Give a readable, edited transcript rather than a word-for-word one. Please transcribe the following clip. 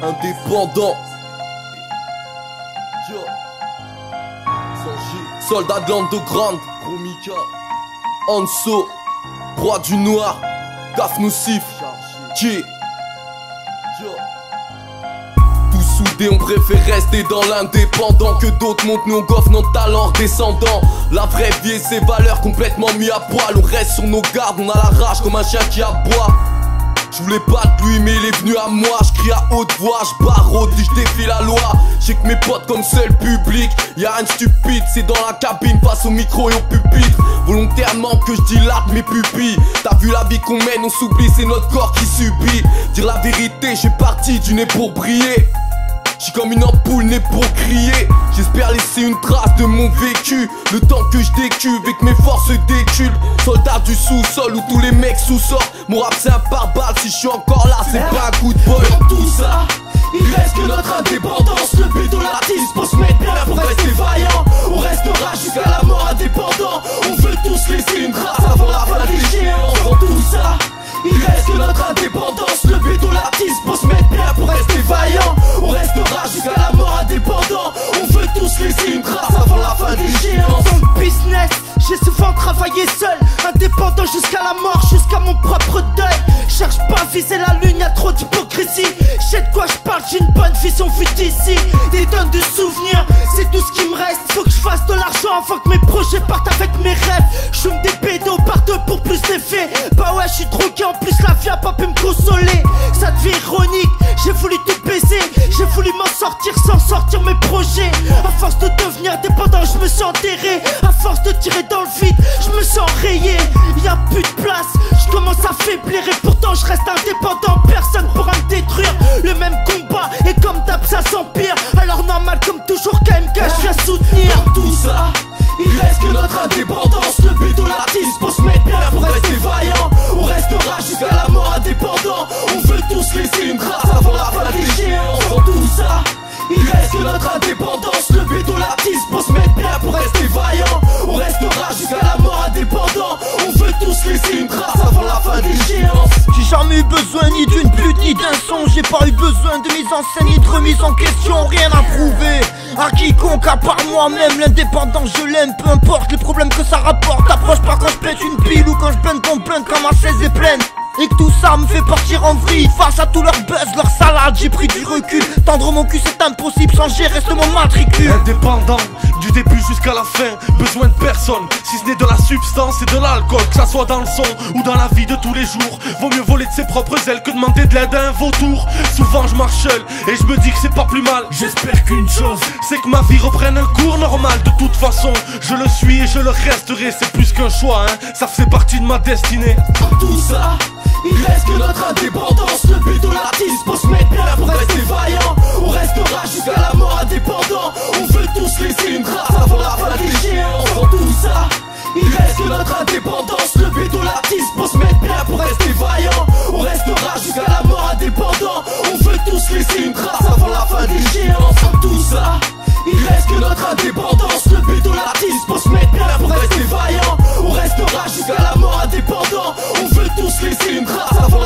indépendant. Soldat de l'Underground, Promika, Anso, Roi du Noir, Gaf Nocif, qui tous soudés, on préfère rester dans l'indépendant que d'autres montent nos gaufres, nos talents redescendants. La vraie vie et ses valeurs complètement mis à poil. On reste sur nos gardes, on a la rage comme un chien qui aboie. Je voulais pas de lui mais il est venu à moi. Je crie à haute voix, je barode et je défie la loi. J'ai que mes potes comme seul public. Y'a rien de stupide, c'est dans la cabine face au micro et au pupitre. Volontairement que je dilate mes pupilles. T'as vu la vie qu'on mène, on s'oublie, c'est notre corps qui subit. Dire la vérité, j'ai parti du nez pour briller. J'suis comme une ampoule née pour crier. J'espère laisser une trace de mon vécu. Le temps que je décuve et que mes forces déculent. Soldat du sous-sol où tous les mecs sous-sortent. Mon rap c'est un pare-balles, si je suis encore là c'est pas un coup de bol. Dans tout ça, il reste que notre indépendance. Le béton l'artiste pour se mettre bien pour rester vaillant. On restera jusqu'à la mort indépendant. On veut tous laisser une trace avant la fin des géants. Dans tout ça, il reste que notre indépendance. Le béton l'artiste pour se mettre bien pour rester vaillant. On restera jusqu'à la mort indépendant. On veut tous laisser une trace avant la fin des géants. Dans le business, j'ai souvent travaillé seul, indépendant jusqu'à la mort, jusqu'à mon propre deuil. Cherche pas à viser la lune, y'a trop d'hypocrisie. J'ai de quoi je parle, j'ai une bonne vision vue d'ici. Des tonnes de souvenirs, c'est tout ce qui me reste. Faut que je fasse de l'argent avant que mes projets partent avec mes rêves. J'fume des pédos par deux pour plus d'effet. Bah ouais, je suis drogué, en plus la vie a pas pu me consoler. Ça devient ironique, j'ai voulu tout baiser. J'ai voulu m'en sortir sans sortir mes projets. À force de devenir dépendant, je me suis enterré. À force de tirer dans le vide, je me sens rayé. Y'a plus de place, je commence à faiblir. Et pourtant je reste indépendant, personne pourra me détruire. Le même combat, et comme d'hab ça s'empire. Alors normal comme toujours KMK, je viens soutenir. Dans tout ça, il reste que notre indépendance. Le béton l'artiste pour se mettre bien pour rester vaillant. On restera jusqu'à la mort indépendant. On veut tous laisser une trace avant la fin des géants. Dans tout ça, il reste que notre indépendance. Le béton l'artiste pour se mettre bien pour rester vaillant. On restera jusqu'à la mort indépendant. On veut tous laisser une trace avant la fin des géants. J'ai jamais eu besoin ni d'une pute ni d'un son. J'ai pas eu besoin de mise en scène ni de remise en question. Rien à prouver à quiconque à part moi-même. L'indépendance je l'aime, peu importe les problèmes que ça rapporte. T'approches pas quand je pète une pile ou quand je plainte ton plainte quand ma chaise est pleine. Et que tout ça me fait partir en vrille. Face à tout leur buzz, leur salade, j'ai pris du recul. Tendre mon cul c'est impossible, changer reste mon matricule. Indépendant, du début jusqu'à la fin, besoin de personne, si ce n'est de la substance et de l'alcool. Que ça soit dans le son ou dans la vie de tous les jours. Vaut mieux voler de ses propres ailes que demander de l'aide à un vautour. Souvent je marche seul et je me dis que c'est pas plus mal. J'espère qu'une chose, c'est que ma vie reprenne un cours normal. De toute façon, je le suis et je le resterai. C'est plus qu'un choix, hein, ça fait partie de ma destinée. Dans tout ça, il reste que notre indépendance. Le béton l'artiste pour se mettre bien pour rester vaillant. On restera jusqu'à la mort indépendant. On veut tous laisser une trace avant la fin des géants. Dans tout ça, il reste que notre indépendance. Le béton l'artiste pour se mettre bien pour rester vaillant. On restera jusqu'à la mort indépendant. On veut tous laisser une trace avant la fin des géants. Dans tout ça, il reste que notre indépendance. Le béton l'artiste pour se mettre bien pour rester vaillant. On restera jusqu'à la mort indépendant. On veut tous laisser une trace avant